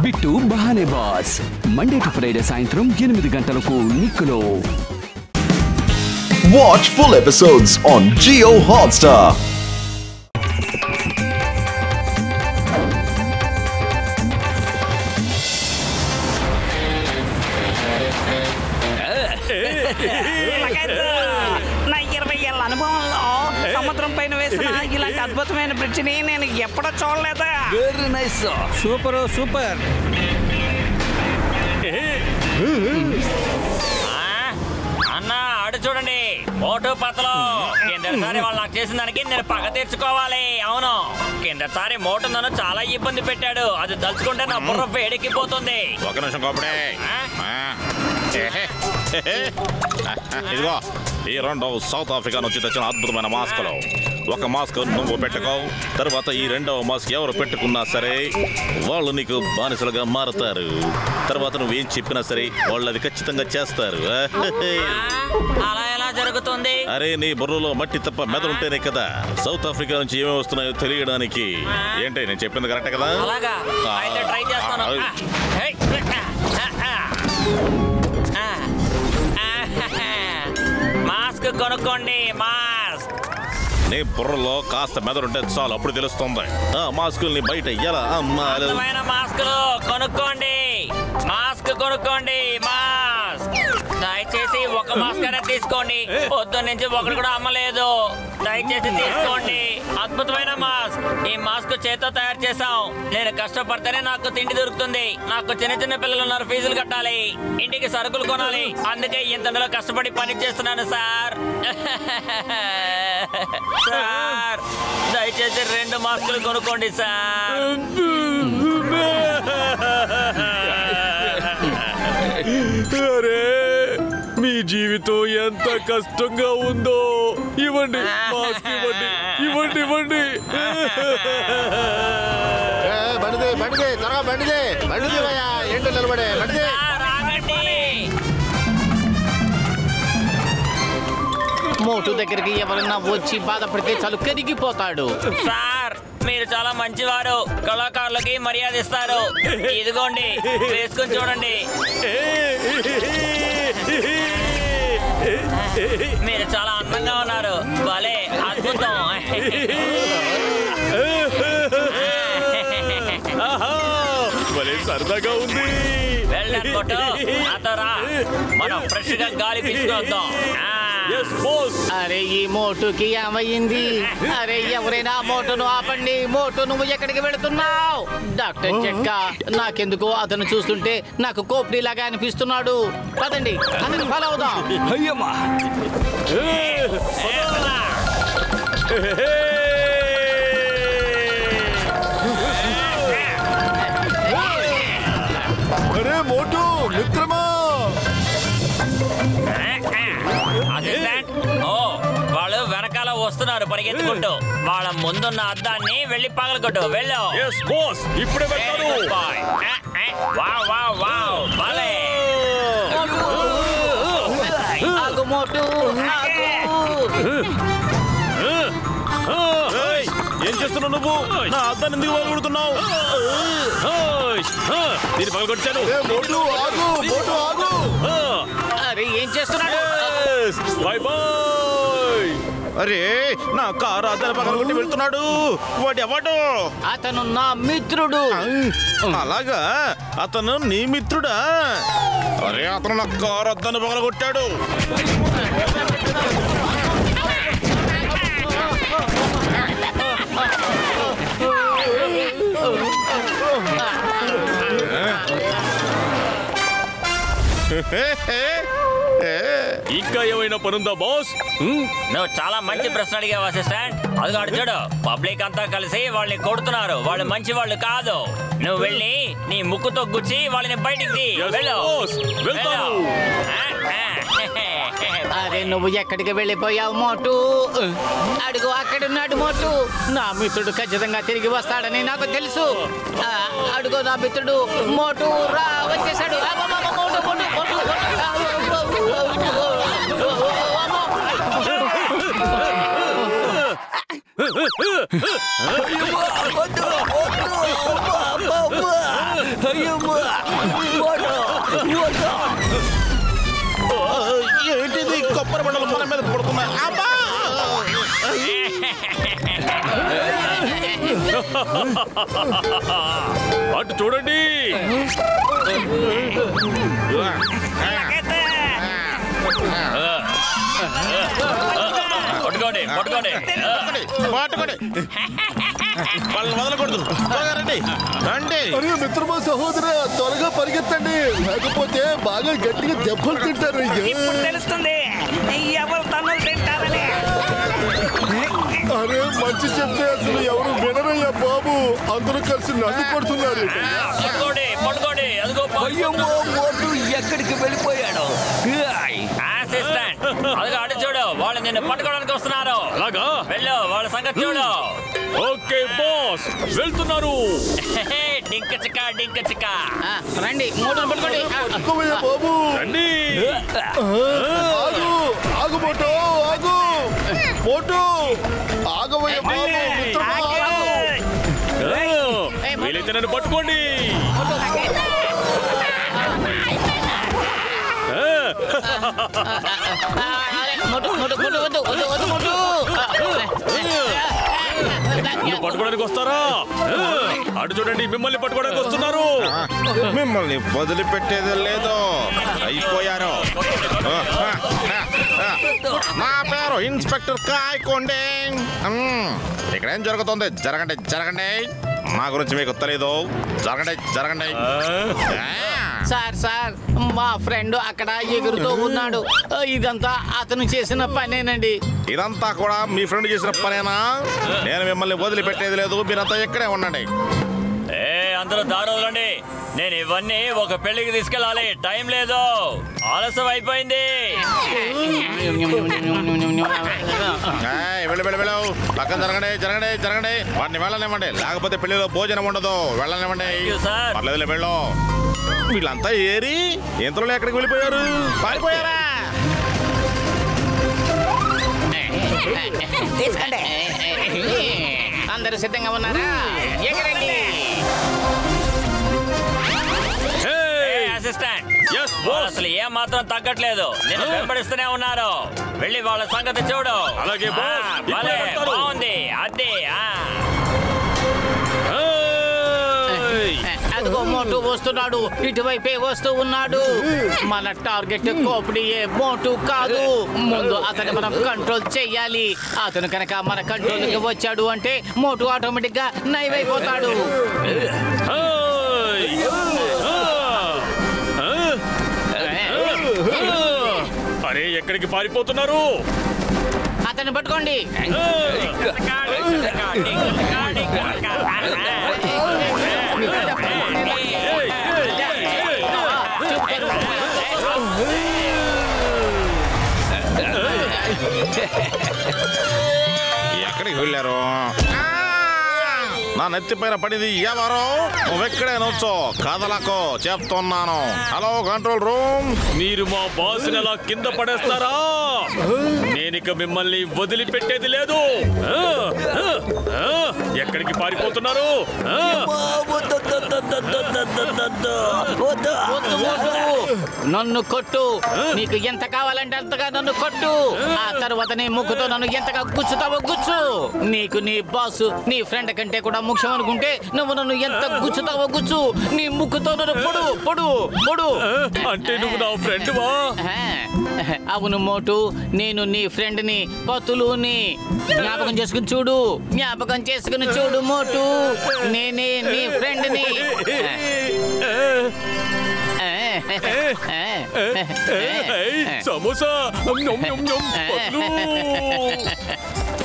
Bit బహానే boss Monday to Friday సాయంత్రం 8 గంటలకు నిక్కులో. Watch full episodes on Jio Hotstar. నా 20 ఏళ్ళ అనుభవంలో సముద్రం పైన వేసిన ఇలాంటి అద్భుతమైన బ్రిడ్జ్ ని నేను ఎప్పుడో చూడలేదా. Very nice, super super. అన్నా ఆడు చూడండి, ఓటు పతలో కిందసారి వాళ్ళు నాకు చేసిన దానికి నేను పగ తీర్చుకోవాలి. అవును, కిందసారి మోటు నన్ను చాలా ఇబ్బంది పెట్టాడు. అది తలుచుకుంటే నా బుర్ర వేడెక్కిపోతుంది. ఒక నిమిషం కోపడే. ఇదిగో ఈ 2వ సౌత్ ఆఫ్రికా నుంచి తెచ్చిన అద్భుతమైన మాస్కులు. ఒక మాస్క్ నువ్వు పెట్టుకో, తర్వాత ఈ 2వ మాస్క్ ఎవరు పెట్టుకున్నా సరే వాళ్ళు నీకు బానిసలుగా మారుతారు. తర్వాత నువ్వేం చెప్పినా సరే వాళ్ళు అది ఖచ్చితంగా చేస్తారు. అలా ఎలా జరుగుతుంది? అరే నీ బుర్రలో మట్టి తప్ప మెదడుంటేనే కదా సౌత్ ఆఫ్రికా నుంచి ఏమేమి వస్తున్నాయో తెలియడానికి. ఏంటి నేను చెప్పింది కరెక్ట్ కదా? అలాగా, అయితే ట్రై చేస్తాను. మాస్క్ కొనుక్కోండి, మాస్క్. నీ బుర్రలో కాస్త మెదడుంటే చాలు, అప్పుడు తెలుస్తుంది ఆ మాస్కుల్ని బయట ఎలా అమ్మాలి. మాస్కులు కొనుక్కోండి, మాస్క్ కొనుక్కోండి, మాస్క్. దయచేసి ఒక మాస్క్ అయినా తీసుకోండి. పొద్దున్న నుంచి ఒకటి కూడా అమ్మలేదు. దయచేసి తీసుకోండి, అద్భుతమైన మాస్క్. ఈ మాస్క్ చేత్తో తయారు చేసాం. నేను కష్టపడితేనే నాకు తిండి దొరుకుతుంది. నాకు చిన్న చిన్న పిల్లలు ఉన్నారు, ఫీజులు కట్టాలి, ఇంటికి సరుకులు కొనాలి. అందుకే ఇంతలో కష్టపడి పని చేస్తున్నాను సార్. సార్ దయచేసి 2 మాస్కులు కొనుక్కోండి సార్. అరే మీ జీవితం ఎంత కష్టంగా ఉందో. ఇవ్వండి మాస్క్, ఇవ్వండి ఇవ్వండి ఇవ్వండి. బండిదే త్వరగా బండిదే ఏంటో నిలబడే బండిదే. మోటు దగ్గరికి ఎవరన్నా వచ్చి బాధపడితే చాలు కరిగిపోతాడు. సార్ మీరు చాలా మంచివారు, కళాకారులకి మర్యాద ఇస్తారు. ఇదిగోండి వేసుకొని చూడండి. మీరు చాలా అందంగా ఉన్నారు, భలే అద్భుతం. భలే సరదాగా ఉంది. వెళ్ళనుకోటు నాతో రా, మనం ఫ్రెష్ గా గాలి పీల్చుకొద్దాం. అరే ఈ మోటుకి ఏమయ్యింది? అరే ఎవరైనా మోటును ఆపండి. మోటు నువ్వు ఎక్కడికి వెళుతున్నావు? డాక్టర్ చెక్క, నాకెందుకో అతను చూస్తుంటే నాకు కోప్రీ లాగా అనిపిస్తున్నాడు. పదండి అతను ఫాలో అవుదాం. అయ్యమ్మా, అరే మోటు మిత్రమా. ఓ వాళ్ళు వెనకాల వస్తున్నారు పరిగెత్తుకుంటూ. వాళ్ళ ముందున్న అద్దాన్ని వెళ్ళి పగలగొట్టు. వెళ్ళు. ఇప్పుడే వెళ్తాను. వావ్ వావ్ వావ్, భలే. ఆగు మోటు, ఆగు. ఏం చేస్తున్నావు నువ్వు? నా అద్దాన్ని ఎందుకు పగలగొడుతున్నావు? దీన్ని పగలగొట్టాను. మోటు ఆగు, మోటు ఆగు. అరే ఏం చేస్తున్నాడు? Bye bye. అరే నా కారు అద్దాన్ని పగలగొట్టి వెళ్తున్నాడు. వాడు ఎవడు? అతను నా మిత్రుడు. అలాగా, అతను నీ మిత్రుడా? అరే అతను నా కారు అద్దాన్ని పగలగొట్టాడు. ఇంకా ఏమైనా పనుందా బాస్? నువ్వు చాలా మంచి ప్రశ్న అడిగావు అసిస్టెంట్. అదిగాడు చూడు, పబ్లిక్ అంతా కలిసి వాళ్ళని కొడుతున్నారు. వాళ్ళు మంచి వాళ్ళు కాదు. నువ్వు వెళ్ళి నీ ముక్కుతో గుచ్చి వాళ్ళని బయటికి తీ. వెళ్ళు. అరే నువ్వు ఎక్కడికి వెళ్ళిపోయావు మోటు? అడుగు అక్కడున్నాడు మోటు. నా మిత్రుడు ఖచ్చితంగా తిరిగి వస్తాడని నాకు తెలుసు. అడుగు నా మిత్రుడు మోటు రా, వచ్చేసాడు. మోటు మోటు మోటు ఏంటిది కొబ్బరి బండలు మన మీద పడుతున్నాయి అటు చూడండి. పట్టుకోండి పట్టుకోండి పట్టుకోండి వాళ్ళని వదలకూడదు. రండి రండి. అరే మిత్రమా సహోదర త్వరగా పరిగెత్తండి, లేకపోతే బాగా గట్టిగా దెబ్బలు తింటారు. ఇప్పుడు తెలుస్తుంది ఎవరు తన్నులు తింటారని. అరే మంచి చెప్తే అసలు ఎవరు వినరయ్యా బాబు, అందరూ కలిసి నన్ను కొడుతున్నారు. పట్టుకోండి పట్టుకోండి. అదిగో మోటు ఎక్కడికి వెళ్ళిపోయాడు? అసిస్టెంట్ అదిగో అటు చూడు, వాళ్ళు నిన్ను పట్టుకోవడానికి వస్తున్నారు. అలాగా? వెళ్ళు, వాళ్ళ సంగతి చూడు. ఓకే బాస్, వెళ్తున్నారు. డింక చిక్క డింక చిక్క. రండి మోటును పట్టుకోండి. పట్టుకోవయ్యా బాబు. రండి. ఆగు ఆగు మోటో ఆగు. మోటు ఆగవయ్యా బాబు. మిత్రమా ఆగు. వీలైతే నన్ను పట్టుకోండి. నువ్వు పట్టుకోవడానికి వస్తారా? అటు చూడండి, మిమ్మల్ని పట్టుకోవడానికి వస్తున్నారు. మిమ్మల్ని వదిలిపెట్టేది లేదు, అయిపోయారు. నా పేరు ఇన్స్పెక్టర్ కాయకొండే. ఇక్కడ ఏం జరుగుతుంది? జరగండి జరగండి. మా గురించి మీకు తెలీదు. జరగండి జరగండి. సార్ సార్ మా ఫ్రెండ్ అక్కడ ఎగురుతూ ఉన్నాడు. ఇదంతా అతను చేసిన పనేనండి. ఇదంతా కూడా మీ ఫ్రెండ్ చేసిన పనేనా? నేను మిమ్మల్ని వదిలిపెట్టేది లేదు, మీరంతా ఇక్కడే ఉండండి. అందరూ దారి వదలండి. నేను ఇవన్నీ ఒక పెళ్లికి తీసుకెళ్ళాలి, టైం లేదు, ఆలస్యం అయిపోయింది. వెళ్ళు వెళ్ళు వెళ్ళు. పక్కన జరగండి జరగండి జరగండి. వాటిని వెళ్ళనివ్వండి, లేకపోతే పెళ్లిలో భోజనం ఉండదు. వెళ్ళనివ్వండి. పర్లేదులే వెళ్ళు. వీళ్ళంతా ఏరి ఎంతలో ఎక్కడికి వెళ్ళిపోయారు? పారిపోయారా? తీసుకోండి. అందరూ సిద్ధంగా ఉన్నారా? ఎగరండి. అసిస్టెంట్ అసలు ఏం మాత్రం తగ్గట్లేదు, నేను వెంబడిస్తూనే ఉన్నారు. వెళ్ళి వాళ్ళ సంగతి చూడు. అలాగే బాస్, ఇప్పుడే వెళ్తాను. బాగుంది అదే. అదిగో మోటు వస్తున్నాడు, ఇటువైపే వస్తూ ఉన్నాడు. మన టార్గెట్ కోపిడియే, మోటు కాదు. ముందు అతను మనం కంట్రోల్ చెయ్యాలి. అతను కనుక మన కంట్రోల్కి వచ్చాడు అంటే మోటు ఆటోమేటిక్ గా నైవైపోతాడు. అరే ఎక్కడికి పారిపోతున్నారు? అతన్ని పట్టుకోండి. ఎక్కడికి వెళ్ళారు? నా నెత్తిపైన పడింది ఎవరు? నువ్వెక్కడే నుంచో కదలకు చెప్తున్నాను. Hello control room. మీరు మా బాస్ అలా కింద పడేస్తారా? నేనిక మిమ్మల్ని వదిలిపెట్టేది లేదు. ఎక్కడికి పారిపోతున్నారు? నన్ను కొట్టు, నీకు ఎంత కావాలంటే అంతగా నన్ను కొట్టు. ఆ తర్వాత నీ ముక్కుతో నన్ను ఎంతగా గుచ్చుతావో గుచ్చు. నీకు నీ బాసు నీ ఫ్రెండ్ కంటే కూడా ముఖ్యం అనుకుంటే నువ్వు నన్ను ఎంత గుచ్చుతావో గుచ్చు. నీ ముక్కుతో నన్ను పొడు పొడు పొడు. అంటే నువ్వు నా ఫ్రెండ్ వా? అవును మోటు, నేను నీ ఫ్రెండ్ ని, పతులుని. జ్ఞాపకం చేసుకుని చూడు, జ్ఞాపకం చేసుకుని చూడు మోటు, నేనే నీ ఫ్రెండ్ ని. సమోసా.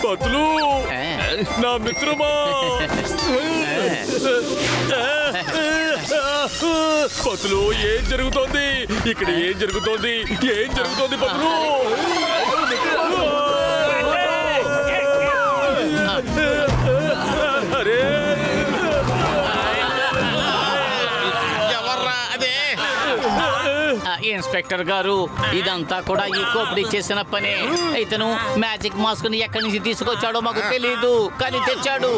పతులు నా మిత్రమా. పతులు ఏం జరుగుతోంది ఇక్కడ? ఏం జరుగుతోంది? ఏం జరుగుతోంది పతులు? అరే ఎవర్రా అదే? ఇన్స్పెక్టర్ గారు, ఇదంతా కూడా ఈ కోపిడి చేసిన పనే. ఇతను మ్యాజిక్ మాస్క్ ని ఎక్కడి నుంచి తీసుకొచ్చాడో మాకు తెలియదు, కానీ తెచ్చాడు.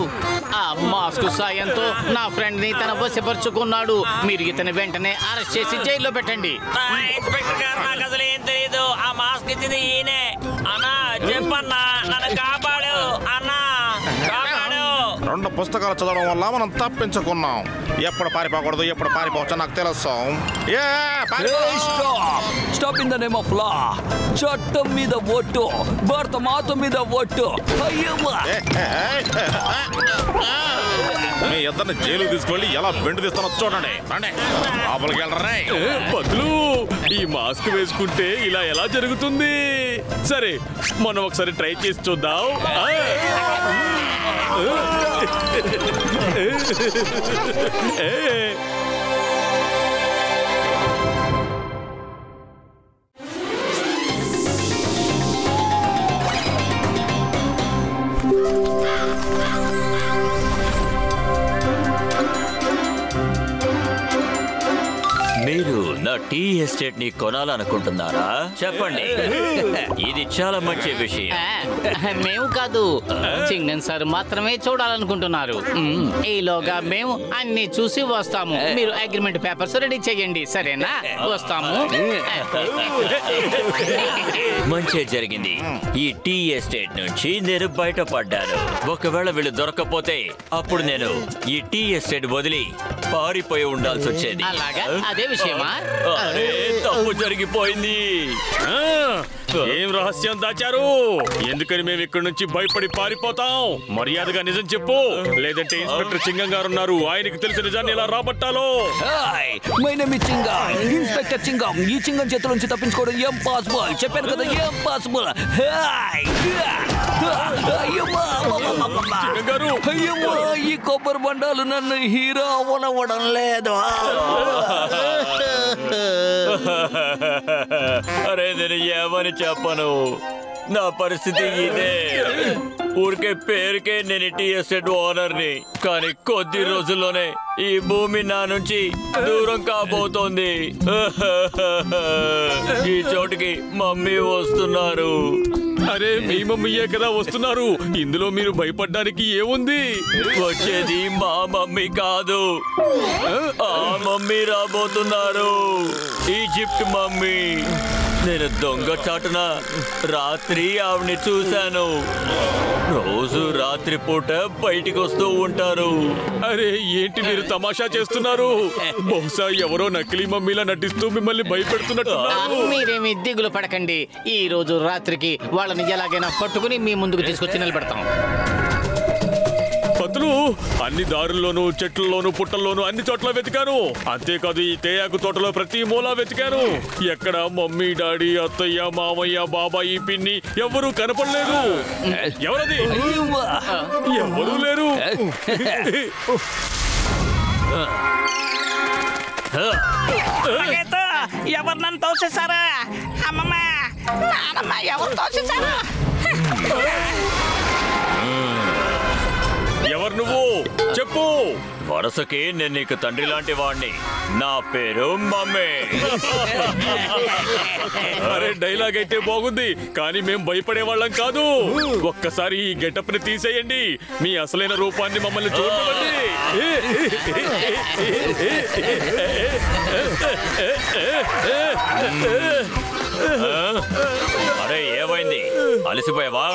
ఆ మాస్క్ సాయంతో నా ఫ్రెండ్ ని తన వశపరుచుకున్నాడు. మీరు ఇతని వెంటనే అరెస్ట్ చేసి జైల్లో పెట్టండి. ఇన్స్పెక్టర్ గారు, నాకు అసలు ఏం తెలియదు. ఆ మాస్క్ ఇచ్చింది ఈయనే. అన్నా చెప్పన్నా, నన్ను కాపాడు అన్నా, కాపాడు. 2 పుస్తకాలు చదవడం వల్ల మనం తప్పించుకున్నాం. ఎప్పుడు పారిపోకూడదు, ఎప్పుడు పారిపోవచ్చో నాకు తెలుసు. Stop in the name of లా. చట్టం మీద ఓటు, భారత మాత మీద ఓటు. మీ ఇద్దరిని జైలు తీసుకెళ్ళి ఎలా బెండు తీస్తానో చూడండి. లోపలికి వెళ్ళరా. పతులు, ఈ మాస్క్ వేసుకుంటే ఇలా ఎలా జరుగుతుంది? సరే, మనం ఒకసారి ట్రై చేసి చూద్దాం. మీరు నా టీ ఎస్టేట్ ని కొనాలనుకుంటున్నారా? చెప్పండి. ఇది చాలా మంచి విషయం. మేము కాదు, చింగన్ సార్ మాత్రమే చూడాలనుకుంటున్నారు. ఈలోగా మేము అన్ని చూసి వస్తాము. మీరు అగ్రిమెంట్ పేపర్స్ రెడీ చేయండి, సరేనా? వస్తాము. మంచి జరిగింది. ఈ టీ ఎస్టేట్ నుంచి నేను బయటపడ్డాను. ఒకవేళ వీళ్ళు దొరకకపోతే అప్పుడు నేను ఈ టీ ఎస్టేట్ వదిలి పారిపోయి ఉండాల్సి వచ్చేది. అలాగా? అదే విషయమా? అరే, తప్పు జరిగిపోయింది. ఏం రహస్యం దాచారు? ఎందుకని మేము ఇక్కడి నుంచి భయపడి పారిపోతాం? మర్యాదగా నిజం చెప్పు, లేదంటే ఇన్స్పెక్టర్ చింగం గారు ఉన్నారు, ఆయనకు తెలిసిన నిజాన్ని ఎలా రాబట్టాలో. My name is Chingam, inspector Chingam. ఈ చింగం చేతుల నుంచి తప్పించుకోవడం ఇంపాసిబుల్. చెప్పాను కదా, ఇంపాసిబుల్. ఈ కొబ్బరి బండాలు నన్ను హీరో అవనవడం లేదు. అరే, నేను ఏమని చెప్పను? నా పరిస్థితి ఇదే. ఊరికే పేరుకే నేను టీ ఎస్టేట్ ఓనర్ని, కానీ కొద్ది రోజుల్లోనే ఈ భూమి నా నుంచి దూరం కాబోతోంది. ఈ చోటుకి మమ్మీ వస్తున్నారు. అరే, మీ మమ్మీయే కదా వస్తున్నారు. ఇందులో మీరు భయపడ్డానికి ఏముంది? వచ్చేది మా మమ్మీ కాదు, ఆ మమ్మీ రాబోతున్నారు. Egypt mummy. నేను దొంగ చాటున రాత్రి ఆవిడ్ని చూశాను. రోజు రాత్రి పూట బయటికి వస్తూ ఉంటారు. అరే, ఏంటి మీరు తమాషా చేస్తున్నారు? బహుశా ఎవరో నకిలీ మమ్మీలా నటిస్తూ మిమ్మల్ని భయపెడుతున్నట్టు. మీరేమి దిగులు పడకండి. ఈ రోజు రాత్రికి వాళ్ళని ఎలాగైనా పట్టుకుని మీ ముందుకు తీసుకొచ్చి నిలబెడతాం. పతులు, అన్ని దారుల్లోనూ, చెట్లలోనూ, పుట్టల్లోనూ అన్ని చోట్ల వెతికాను. అంతేకాదు, ఈ తేయాకు తోటలో ప్రతి మూలా వెతికాను. ఎక్కడ మమ్మీ, డాడీ, అత్తయ్య, మామయ్య, బాబాయి, పిన్ని ఎవరూ కనపడలేదు. ఎవరది? ఎవరూ లేరు. ఎవరు నన్ను తోసేశారా? అమ్మమ్మ, నానమ్మ, ఎవరు తోసేశారా? ఎవరు నువ్వు? చెప్పు. వరుసకి నేను నీకు తండ్రి లాంటి వాడిని. నా పేరు మమ్మీ. అరే, డైలాగ్ అయితే బాగుంది, కానీ మేం భయపడే వాళ్ళం కాదు. ఒక్కసారి ఈ గెటప్ ని తీసేయండి, మీ అసలైన రూపాన్ని మమ్మల్ని చూడవండి. అరే, ఏమైంది? అలసిపోయావా?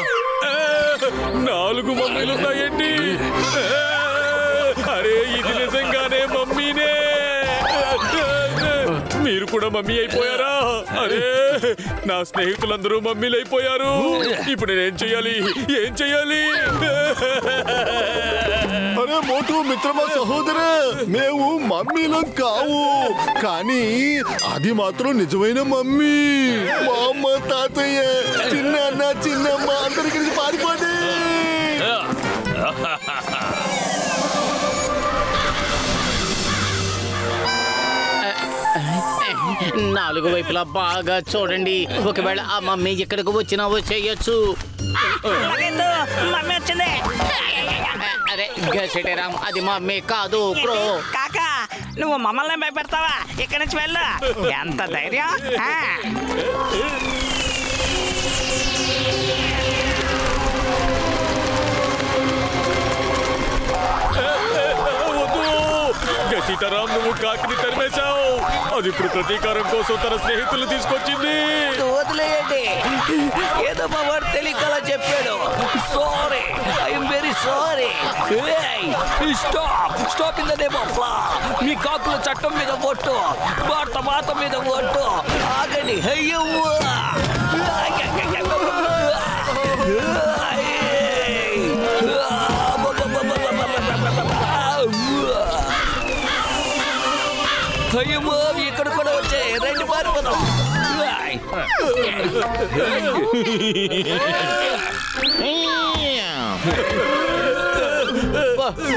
4 మమ్మీలున్నాయండి. అరే, ఇది నిజంగానే మమ్మీనే. మీరు కూడా మమ్మీ అయిపోయారా? అరే, నా స్నేహితులందరూ మమ్మీలు అయిపోయారు. ఇప్పుడు నేనేం చెయ్యాలి? ఏం చెయ్యాలి? అరే మోటు, మిత్రమా, సహోదర, మేము మమ్మీలం కావు, కానీ అది మాత్రం నిజమైన మమ్మీ. మా అమ్మ, తాతయ్య, చిన్న చిన్నమ్మ అందరికి పారిపోండి. నాలుగు వైపులా బాగా చూడండి. ఒకవేళ ఆ మమ్మీ ఇక్కడికి వచ్చినా వచ్చేయచ్చు. లగేత్తు, మమ్మీ వచ్చింది. అరే గసెటరామ్, అది మమ్మీ కాదు బ్రో. కాకా, నువ్వు మమ్మల్ని భయపెడతావా? ఇక్కడి నుంచి వెళ్ళు. ఎంత ధైర్యం! సీతారాం, నువ్వు కాకిని తరిమేశావు. అది ఇప్పుడు ప్రతీకారం కోసం తన స్నేహితులు తీసుకొచ్చింది. వదిలేయండి, ఏదో మా వాడు తెలియకలా చెప్పాడు. Sorry, I'm very sorry. Stop in the name of law. మీ కాకుల చట్టం మీద ఒట్టు, భారత మాత మీద ఒట్టు. ఆగండి. అయ్యో, అయ్యమ్మో, ఇక్కడ కూడా వచ్చాయి. రెండు పారిపోదాం.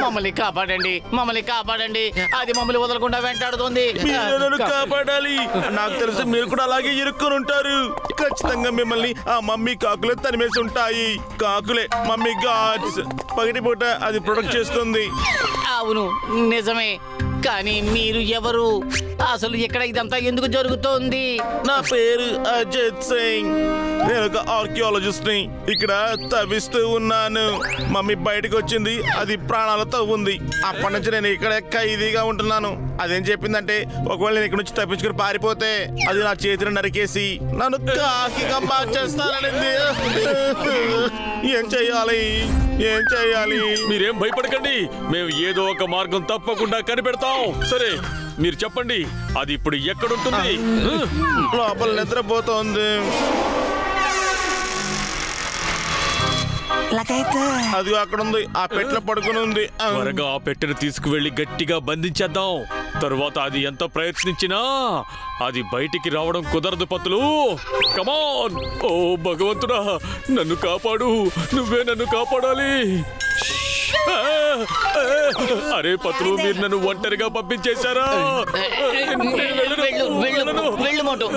మమ్మల్ని కాపాడండి, మమ్మల్ని కాపాడండి. అది మమ్మల్ని వదలకుండా వెంటాడుతుంది. కాపాడాలి. నాకు తెలిసి మీరు కూడా అలాగే ఇరుక్కుని ఉంటారు. ఖచ్చితంగా మిమ్మల్ని ఆ మమ్మీ కాకులే తరిమేసి ఉంటాయి. కాకులే మమ్మీ గాడ్స్. పగటిపూట అది ప్రొటెక్ట్ చేస్తుంది. అవును, నిజమే. కానీ మీరు ఎవరు? అసలు ఇక్కడ ఇదంతా ఎందుకు జరుగుతోంది? నా పేరు అజిత్ సింగ్. నేను ఒక ఆర్కియాలజిస్ట్ ని. ఇక్కడ తవ్విస్తూ ఉన్నాను. మమ్మీ బయటకు వచ్చింది, అది ప్రాణాలతో ఉంది. అప్పటి నుంచి నేను ఇక్కడ ఖైదీగా ఉంటున్నాను. అదేం చెప్పిందంటే, ఒకవేళ నేను ఇక్కడ నుంచి తప్పించుకుని పారిపోతే అది నా చేతిని నరికేసి నన్ను కాకిగా మార్చేస్తాననింది. ఏం చెయ్యాలి? ఏం చెయ్యాలి? మీరేం భయపడకండి, మేము ఏదో ఒక మార్గం తప్పకుండా కనిపెడతాం. సరే, మీరు చెప్పండి, అది ఇప్పుడు ఎక్కడుంటుంది? లోపల నిద్రపోతోంది. అది అక్కడ ఉంది, ఆ పెట్టెలో పడుకుని ఉంది. త్వరగా ఆ పెట్టెను తీసుకువెళ్ళి గట్టిగా బంధించేద్దాం. తరువాత అది ఎంత ప్రయత్నించినా అది బయటికి రావడం కుదరదు. పత్తులు, కమాన్! ఓ భగవంతుడా, నన్ను కాపాడు. నువ్వే నన్ను కాపాడాలి. అరే పత్తులు, మీరు నన్ను ఒంటరిగా పంపించేశారా? వెళ్ళు మోటు.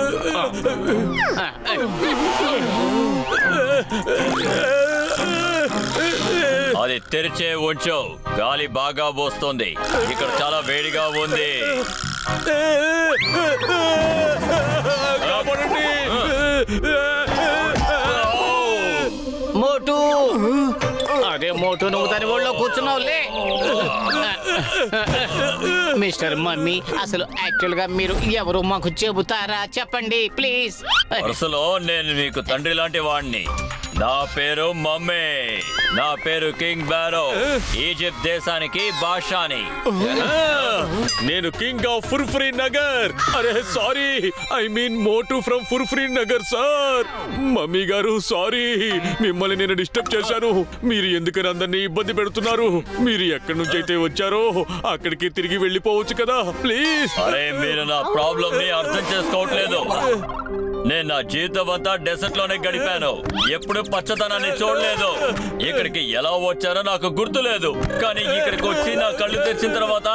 అది తెరిచే ఉంచు. గాలి బాగా వస్తుంది. ఇక్కడ చాలా వేడిగా ఉంది. మోటు, అరే మోటు, నువ్వు దాని ఒళ్ళో కూర్చున్నావులే. మిస్టర్ మమ్మీ, అసలు యాక్చువల్ గా మీరు ఎవరు మాకు చెబుతారా? చెప్పండి ప్లీజ్. అసలు నేను మీకు తండ్రి లాంటి వాడిని. నా పేరు మమ్మీ. నా పేరు కింగ్ బారో. ఈజిప్ట్ దేశానికి బాషాని. నేను కింగ్ ఆఫ్ ఫుర్ఫురీ నగర్. అరే sorry, I mean Motu from Furfuri Nagar sir. Mummy గారు సారీ, మిమ్మల్ని నేను డిస్టర్బ్ చేశాను. మీరు ఎందుకని అందరినీ ఇబ్బంది పెడుతున్నారు? మీరు ఎక్కడి నుంచి అయితే వచ్చారో అక్కడికి తిరిగి వెళ్ళిపోవచ్చు కదా, ప్లీజ్. అరే, మీరు నా ప్రాబ్లం ని అర్థం చేసుకోవట్లేదు. నేను నా జీవితం అంతా డెసర్ట్ లోనే గడిపాను. ఎప్పుడు పచ్చదనాన్ని చూడలేదు. ఇక్కడికి ఎలా వచ్చానో నాకు గుర్తులేదు. కానీ ఇక్కడికి వచ్చి నా కళ్ళు తెరిచిన తర్వాత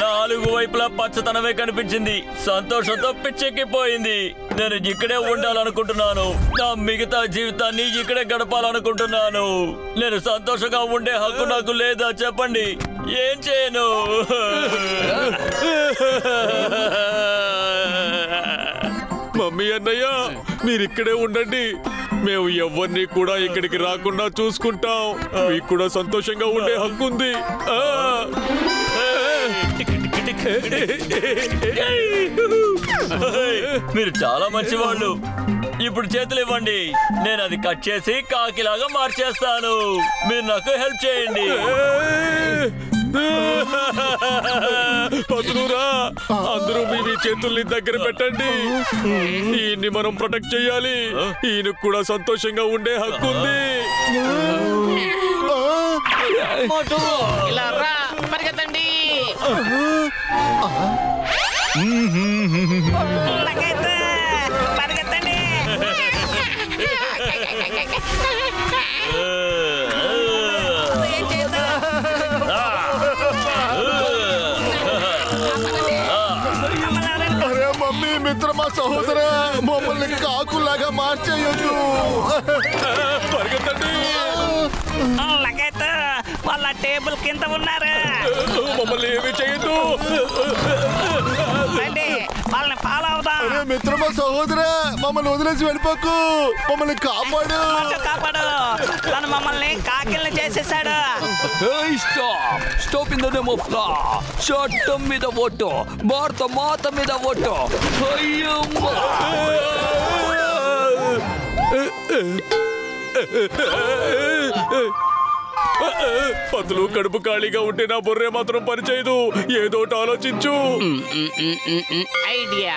నాలుగు వైపులా పచ్చదనమే కనిపించింది. సంతోషంతో పిచ్చెక్కిపోయింది. నేను ఇక్కడే ఉండాలనుకుంటున్నాను. నా మిగతా జీవితాన్ని ఇక్కడే గడపాలనుకుంటున్నాను. నేను సంతోషంగా ఉండే హక్కు నాకు లేదా? చెప్పండి, ఏం చేయను? మమ్మీ, అన్నయ్య, మీరు ఇక్కడే ఉండండి. మేము ఎవరిని కూడా ఇక్కడికి రాకుండా చూసుకుంటాం. మీకు కూడా సంతోషంగా ఉండే హక్కు ఉంది. మీరు చాలా మంచివాళ్ళు. ఇప్పుడు చేతులు ఇవ్వండి, నేను అది కట్ చేసి కాకిలాగా మార్చేస్తాను. మీరు నాకు హెల్ప్ చేయండి. పతులురా, అందరూ మీ చేతుల్ని దగ్గర పెట్టండి. ఈయన్ని మనం ప్రొటెక్ట్ చేయాలి. ఈయనకు కూడా సంతోషంగా ఉండే హక్కు ఉంది. మోటు, ఇలా రా, పరిగెత్తండి. పరిగెత్తండి. అరే మమ్మీ, మిత్రమా, సహోదర, మమ్మల్ని కాకులాగా మార్చేయొద్దు. పరిగెత్తండి. లగైతే వాళ్ళ టేబుల్ కింద ఉన్నారు. మమ్మల్ని ఏమీ చేయొద్దు. రండి వాళ్ళని ఫాలో అవుదాం. అరే మిత్రమా సహోదరా, మమ్మల్ని వదిలేసి వెళ్ళిపోకు, మమ్మల్ని కాపాడు. కాపాడు, తను మమ్మల్ని కాకిల్ని చేసేసాడు. Stop in the name of లా. చట్టం మీద ఓటు, భారత మాత మీద ఓటు. అయ్యమ్మా, పతులు కడుపు ఖాళీగా ఉంటే నా బుర్రే మాత్రం పనిచేయదు. ఏదోటి ఆలోచించు. ఐడియా.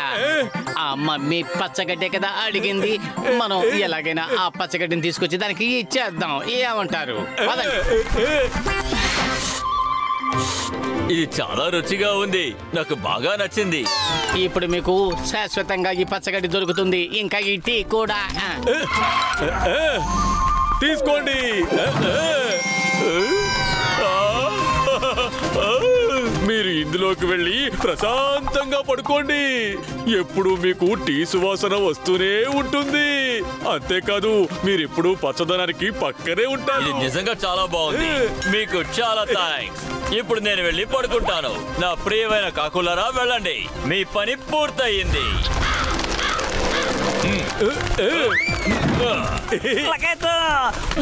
ఆ మమ్మీ పచ్చగడ్డే కదా అడిగింది, మనం ఎలాగైనా ఆ పచ్చగడ్డిని తీసుకొచ్చి దానికి ఇచ్చేద్దాం. ఏమంటారు? ఇది చాలా రుచిగా ఉంది, నాకు బాగా నచ్చింది. ఇప్పుడు మీకు శాశ్వతంగా ఈ పచ్చగడ్డి దొరుకుతుంది, ఇంకా ఈ టీ కూడా. తీసుకోండి. మీరు ఇందులోకి వెళ్ళి ప్రశాంతంగా పడుకోండి. ఎప్పుడు మీకు టీ సువాసన వస్తూనే ఉంటుంది. అంతేకాదు మీరు ఎప్పుడు పచ్చదనానికి పక్కనే ఉంటారు. ఇది నిజంగా చాలా బాగుంది, మీకు చాలా థాంక్స్. ఇప్పుడు నేను వెళ్ళి పడుకుంటాను. నా ప్రియమైన కాకులారా వెళ్ళండి, మీ పని పూర్తయింది.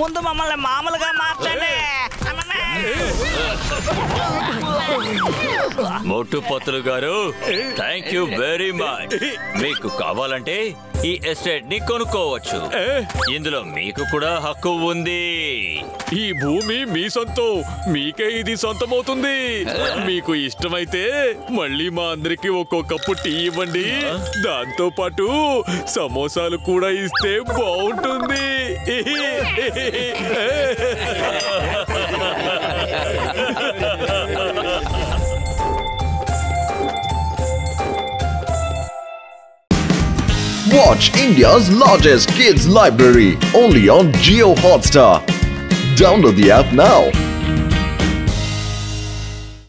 ముందు మమ్మల్ని మామూలుగా మార్చండి. మోటు పత్రులు గారు, థ్యాంక్ యూ వెరీ మచ్. మీకు కావాలంటే ఈ ఎస్టేట్ ని కొనుక్కోవచ్చు. ఇందులో మీకు కూడా హక్కు ఉంది. ఈ భూమి మీ సొంతం, మీకే ఇది సొంతమవుతుంది. మీకు ఇష్టమైతే మళ్ళీ మా అందరికి ఒక్కో కప్పు టీ ఇవ్వండి. దాంతో పాటు సమోసాలు కూడా ఇస్తే బాగుంటుంది. Watch India's largest kids library only on Jio Hotstar. Download the app now.